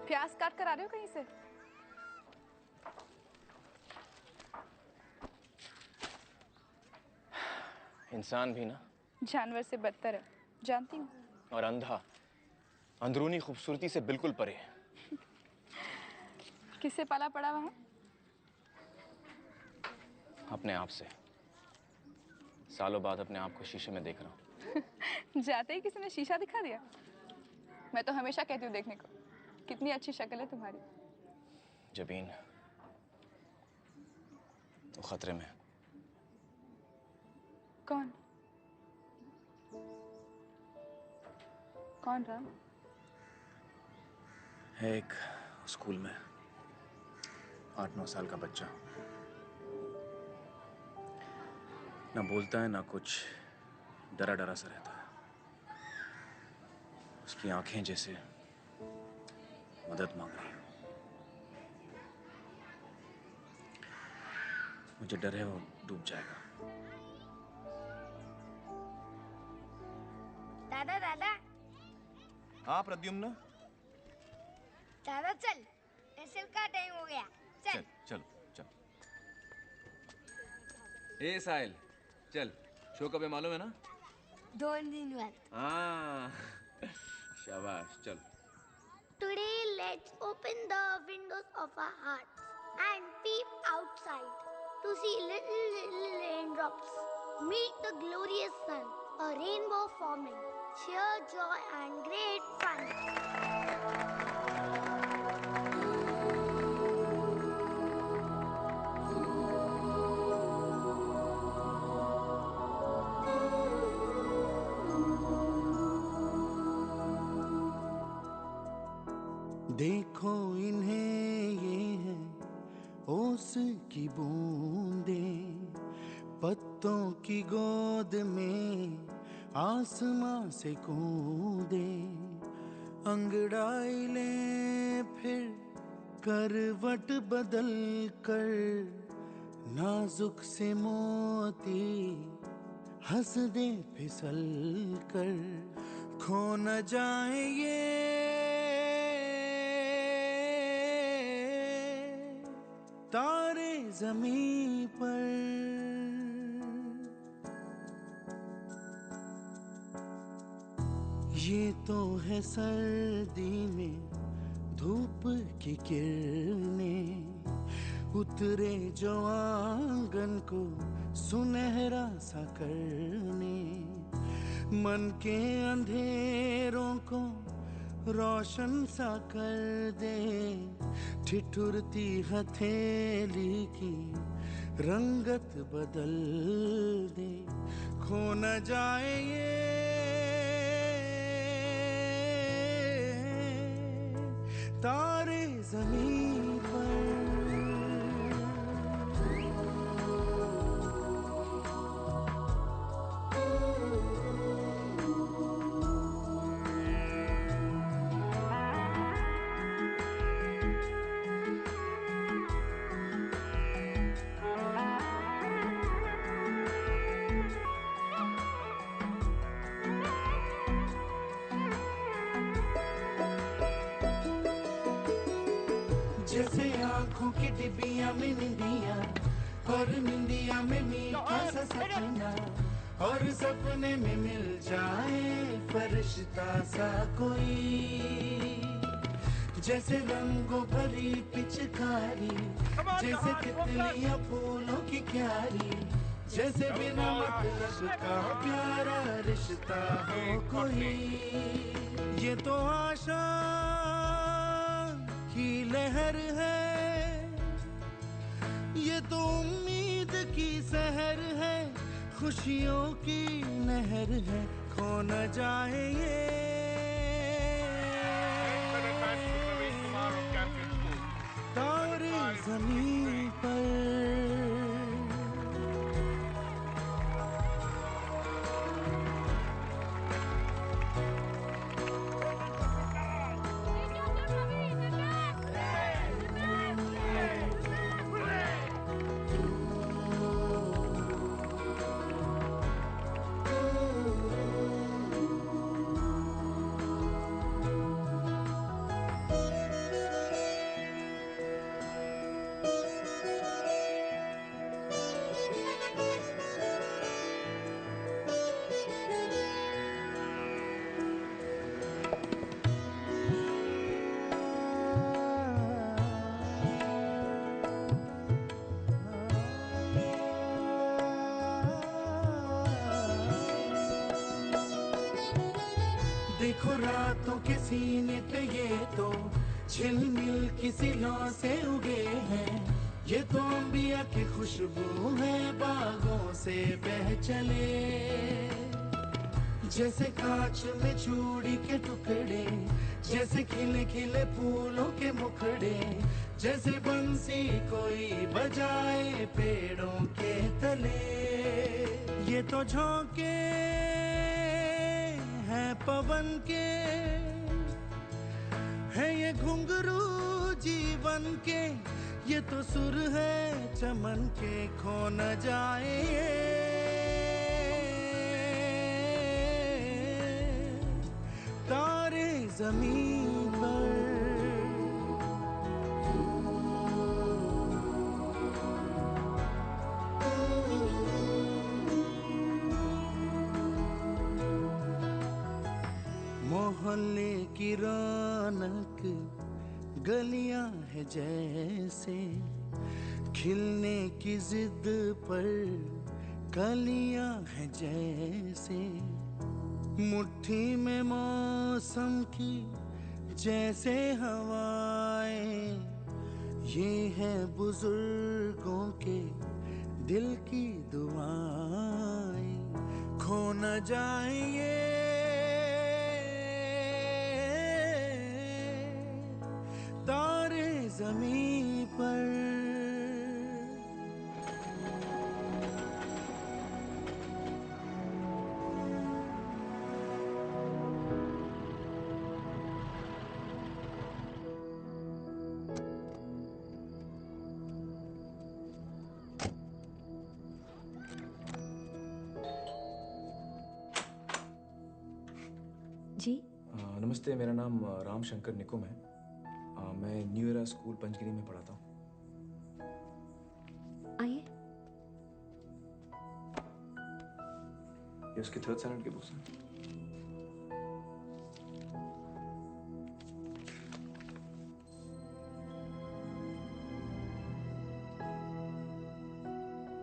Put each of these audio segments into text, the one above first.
प्याज काट कर आ रहे हो कहीं से? इंसान भी ना जानवर से बदतर है, जानती हूँ। और अंधा अंदरूनी खूबसूरती से बिल्कुल परे है। किससे पाला पड़ा वहां? अपने आप से। सालों बाद अपने आप को शीशे में देख रहा हूँ। जाते ही किसी ने शीशा दिखा दिया? मैं तो हमेशा कहती हूँ देखने को, कितनी अच्छी शक्ल है तुम्हारी। जबीन, वो खतरे में। कौन? कौन राम? है एक स्कूल में 8-9 साल का बच्चा, ना बोलता है ना कुछ, डरा डरा सा रहता है। उसकी आंखें जैसे मदद मांग रही हैं। मुझे डर है वो डूब जाएगा। दादा दादा। हाँ प्रद्युम्न। दादा चल, एसएल का टाइम हो गया। चल चल चल। ए साहिल, चल। शो कब है मालूम है ना? 2 दिन बाद। हाँ शाबाश, चल। Today let's open the windows of our hearts and peep outside to see little raindrops meet the glorious sun, a rainbow forming, cheer, joy and great fun. देखो इन्हें, ये है ओस की बूंदें, पत्तों की गोद में आसमां से कूदे। अंगड़ाई ले फिर करवट बदल कर, नाजुक से मोती हंस दे फिसल कर। खो न जाए ये तारे ज़मीं पर, ये तो है सर्दी में धूप की किरणें, उतरे जो आंगन को सुनहरा सा करने। मन के अंधेरों को रोशन सा कर दे, ठिठुरती हथेली की रंगत बदल दे। खो न जाए ये तारे ज़मीं पर। जैसे आँखों की डिबिया में निंदिया, और निंदिया में मीठा सा सपना, और सपने में मिल जाए फरिश्ता सा कोई। जैसे रंगों भरी पिचकारी, जैसे तितलियां फूलों की क्यारी, जैसे बिना मतलब का प्यारा रिश्ता हो कोई। ये तो आशा की लहर है, ये तो उम्मीद की सहर है, खुशियों की नहर है। खो न जाए ये तारे ज़मीं पर। रातों के सीने पे ये तो झिलमिल किसी लौ से उगे हैं। ये तो अंबिया की खुशबू है बागों से बह चले। जैसे कांच में चूड़ी के टुकड़े, जैसे खिले खिले फूलों के मुखड़े, जैसे बंसी कोई बजाए पेड़ों के तले। ये तो झोंके हैं पवन के, है ये घुंघरू जीवन के। ये तो सुर है चमन के, खो न जाए तारे जमीन पर। मोहल्ले की रौनक गलियां है जैसे, खिलने की जिद पर कलियां है जैसे। मुट्ठी में मौसम की जैसे हवाएं, ये है बुजुर्गों के दिल की दुआएं। खो न जाए ये तारे ज़मीं पर। जी नमस्ते, मेरा नाम राम शंकर निकुम है। मैं न्यू एरा स्कूल पंचगिरी में पढ़ाता हूँ। आइए। ये उसकी 3rd स्टैंडर्ड की बुक्स हैं।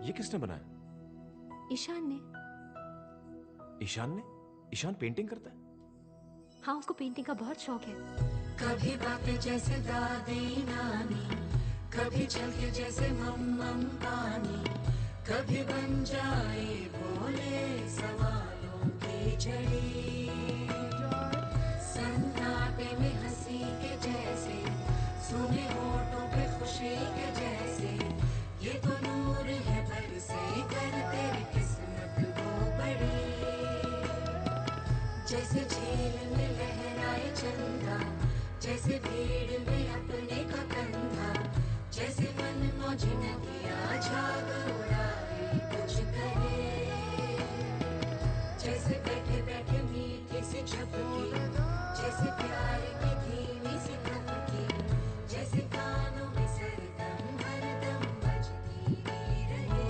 ये किसने बनाया? ईशान ने। ईशान ने? ईशान पेंटिंग करता है? हाँ, उसको पेंटिंग का बहुत शौक है। कभी बातें जैसे दादी नानी, कभी छलके जैसे मम्मम पानी, कभी बन जाए भोले सवालों की झड़ी। सन्नाटे में हंसी के जैसे, सुने होठों पे खुशी के जैसे। ये तो नूर है बरसे कर तेरी किस्मत वो बड़ी। जैसे झील में लहराए चंदा, जैसे भीड़ में अपने का कंधा, जैसे मन मौजी नदियाँ झाग उड़ाए कुछ करे। जैसे बैठे बैठे मीठी सी झपकी, जैसे प्यार की धीमी सी थपकी, जैसे कानों में सरदम हरदम बजती रहे।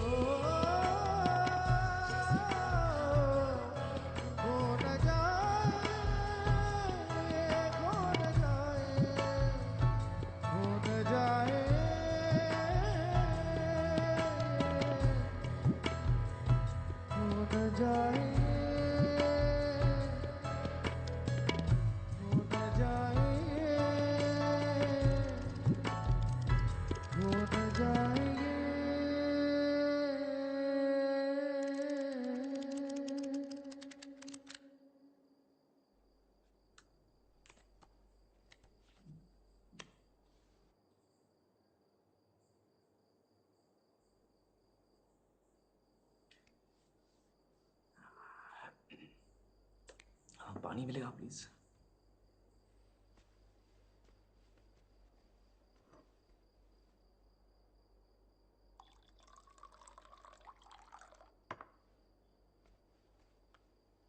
पानी मिलेगा प्लीज?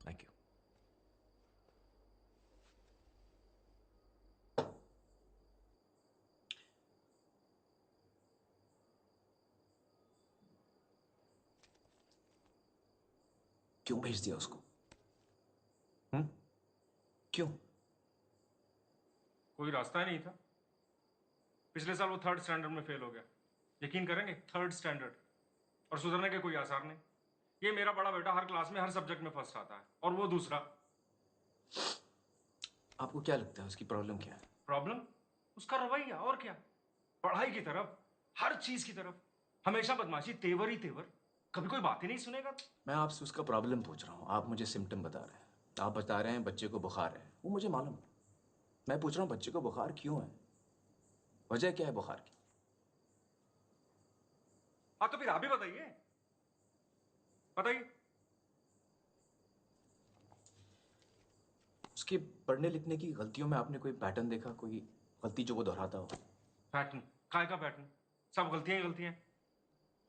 Thank you. क्यों भेज दिया उसको? क्यों? कोई रास्ता ही नहीं था। पिछले साल वो 3rd स्टैंडर्ड में फेल हो गया। यकीन करेंगे, 3rd स्टैंडर्ड, और सुधरने के कोई आसार नहीं। ये मेरा बड़ा बेटा हर क्लास में हर सब्जेक्ट में फर्स्ट आता है, और वो दूसरा। आपको क्या लगता है उसकी प्रॉब्लम क्या है? प्रॉब्लम उसका रवैया, और क्या। पढ़ाई की तरफ, हर चीज की तरफ हमेशा बदमाशी, तेवर ही तेवर, कभी कोई बात ही नहीं सुनेगा। मैं आपसे उसका प्रॉब्लम पूछ रहा हूँ, आप मुझे सिम्टम बता रहे हैं। आप बता रहे हैं बच्चे को बुखार है, वो मुझे मालूम है। मैं पूछ रहा हूँ बच्चे को बुखार क्यों है, वजह क्या है बुखार की? हाँ तो फिर आप ही बताइए, बताइए। उसके पढ़ने लिखने की गलतियों में आपने कोई पैटर्न देखा, कोई गलती जो वो दोहराता हो? पैटर्न? काय का पैटर्न? सब गलतियां ही गलतियां।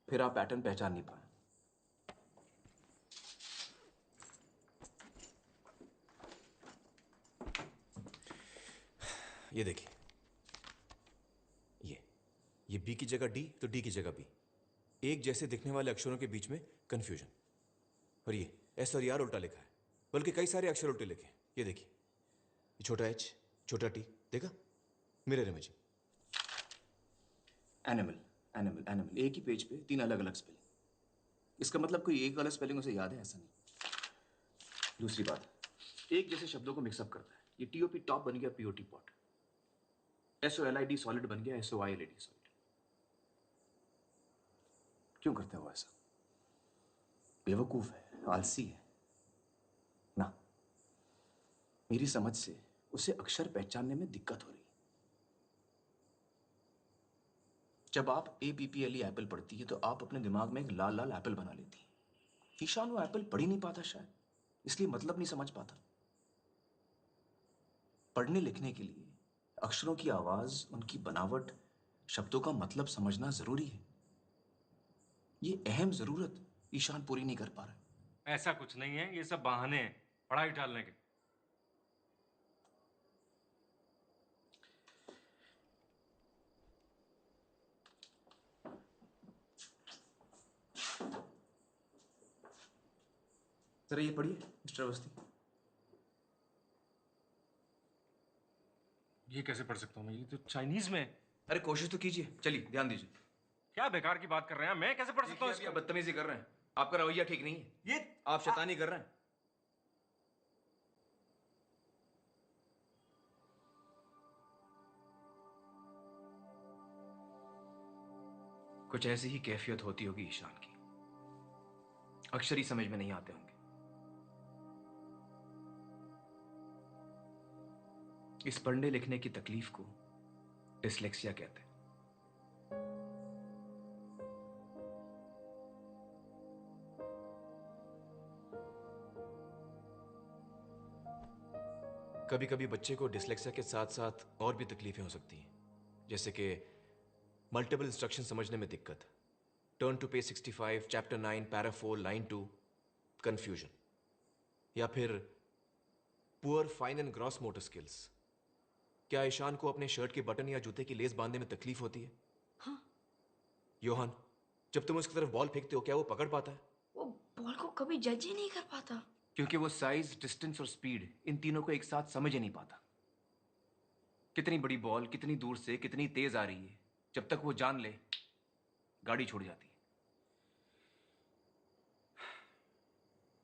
फिर आप पैटर्न पहचान नहीं पाए। ये देखिए, ये बी की जगह डी तो डी की जगह बी। एक जैसे दिखने वाले अक्षरों के बीच में कंफ्यूजन। और ये एस और आर उल्टा लिखा है, बल्कि कई सारे अक्षर उल्टे लिखे हैं। ये देखिए, ये छोटा एच, छोटा टी, देखा? Mirror imaging. Animal, animal, animal, एक ही पेज पे 3 अलग अलग स्पेलिंग। इसका मतलब कोई एक गलत स्पेलिंग उसे याद है, ऐसा नहीं। दूसरी बात, एक जैसे शब्दों को मिक्सअप करता है। ये टीओपी टॉप बन गया पीओटी पॉट, SOLID सॉलिड बन गया SOILD सॉलिड। क्यों करते हो ऐसा? बेवकूफ है, आलसी है ना। मेरी समझ से उसे अक्षर पहचानने में दिक्कत हो रही है। जब आप APPLE एप्पल पढ़ती है तो आप अपने दिमाग में एक लाल लाल एप्पल बना लेती है। ईशान वो एप्पल पढ़ ही नहीं पाता, शायद इसलिए मतलब नहीं समझ पाता। पढ़ने लिखने के लिए अक्षरों की आवाज, उनकी बनावट, शब्दों का मतलब समझना जरूरी है। ये अहम जरूरत ईशान पूरी नहीं कर पा रहा है। ऐसा कुछ नहीं है, ये सब बहाने हैं पढ़ाई टालने के। जरा ये पढ़िए मिस्टर अवस्थी। ये कैसे पढ़ सकता हूँ मैं? ये तो चाइनीज में है। अरे कोशिश तो कीजिए, चलिए ध्यान दीजिए। क्या बेकार की बात कर रहे हैं, मैं कैसे पढ़ सकता हूँ इसको? बदतमीजी कर रहे हैं, आपका रवैया ठीक नहीं है। ये आप शैतानी कर रहे हैं। कुछ ऐसी ही कैफियत होती होगी ईशान की, अक्षर ही समझ में नहीं आते होंगे। इस पढ़ने लिखने की तकलीफ को डिसलेक्सिया कहते हैं। कभी कभी बच्चे को डिसलेक्सिया के साथ साथ और भी तकलीफें हो सकती हैं, जैसे कि मल्टीपल इंस्ट्रक्शन समझने में दिक्कत, turn to page 65, chapter 9, para 4, line 2, confusion, या फिर poor fine and gross motor skills. क्या ईशान को अपने शर्ट के बटन या जूते की लेस बांधने में तकलीफ होती है? हाँ। योहान, जब तुम उसकी तरफ बॉल फेंकते हो क्या वो पकड़ पाता है? वो बॉल को कभी जज ही नहीं कर पाता। क्योंकि वो साइज, डिस्टेंस और स्पीड, इन तीनों को एक साथ समझ ही नहीं पाता। कितनी बड़ी बॉल कितनी दूर से कितनी तेज आ रही है, जब तक वो जान ले गाड़ी छूट जाती है।